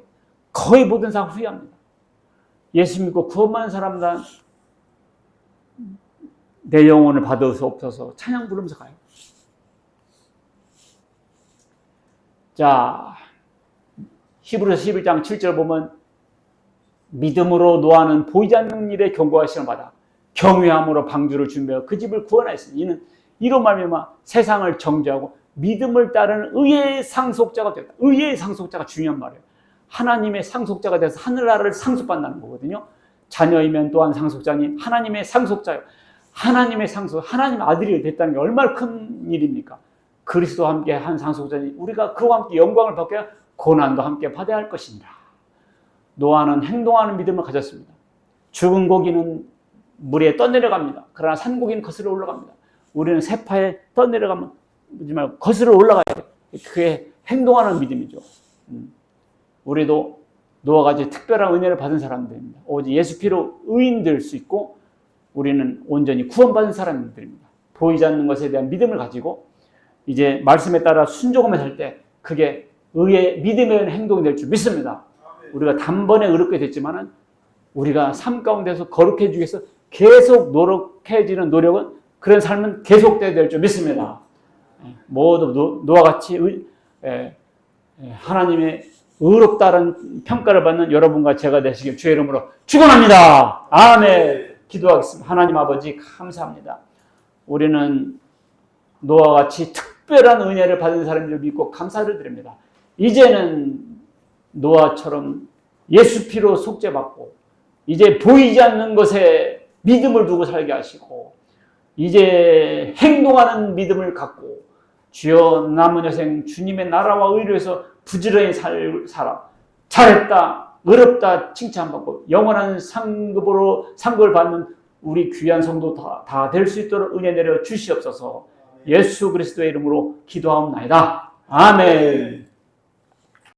거의 모든 사람 후회합니다. 예수 믿고 구원받은 사람들 내 영혼을 받을 수 없어서 찬양 부르면서 가요. 자, 히브리서 11장 7절 보면 믿음으로 노아는 보이지 않는 일에 경고하심을 받아 경외함으로 방주를 준비하여 그 집을 구원하였으니 이는 이로 말미암아 세상을 정죄하고 믿음을 따르는 의의 상속자가 되었다. 의의 상속자가 중요한 말이에요. 하나님의 상속자가 돼서 하늘나라를 상속받는다는 거거든요. 자녀이면 또한 상속자니 하나님의 상속자요. 하나님의 상속, 하나님 아들이 됐다는 게 얼마나 큰 일입니까? 그리스도와 함께 한 상속자니 우리가 그와 함께 영광을 받게 고난도 함께 받아야 할 것입니다. 노아는 행동하는 믿음을 가졌습니다. 죽은 고기는 물에 떠내려갑니다. 그러나 산고기는 거슬러 올라갑니다. 우리는 세파에 떠내려가면 거슬러 올라가야 돼요. 그게 행동하는 믿음이죠. 우리도 노아가 같이 특별한 은혜를 받은 사람들입니다. 오직 예수 피로 의인 될 수 있고 우리는 온전히 구원받은 사람들입니다. 보이지 않는 것에 대한 믿음을 가지고 이제 말씀에 따라 순종하며 살 때 그게 의의 믿음의 행동이 될 줄 믿습니다. 우리가 단번에 의롭게 됐지만은 우리가 삶 가운데서 거룩해지기 위해서 계속 노력해지는 노력은 그런 삶은 계속돼야 될 줄 믿습니다. 모두 노아 같이 하나님의 의롭다는 평가를 받는 여러분과 제가 되시길 주의 이름으로 축원합니다. 아멘. 기도하겠습니다. 하나님 아버지 감사합니다. 우리는 노아 같이 특별한 은혜를 받은 사람들을 믿고 감사를 드립니다. 이제는 노아처럼 예수 피로 속죄받고 이제 보이지 않는 것에 믿음을 두고 살게 하시고 이제 행동하는 믿음을 갖고 주여 남은 여생 주님의 나라와 의를 위해서 부지런히 살아 잘했다 의롭다 칭찬받고 영원한 상급을 받는 우리 귀한 성도 다 될 수 있도록 은혜 내려 주시옵소서. 예수 그리스도의 이름으로 기도하옵나이다. 아멘.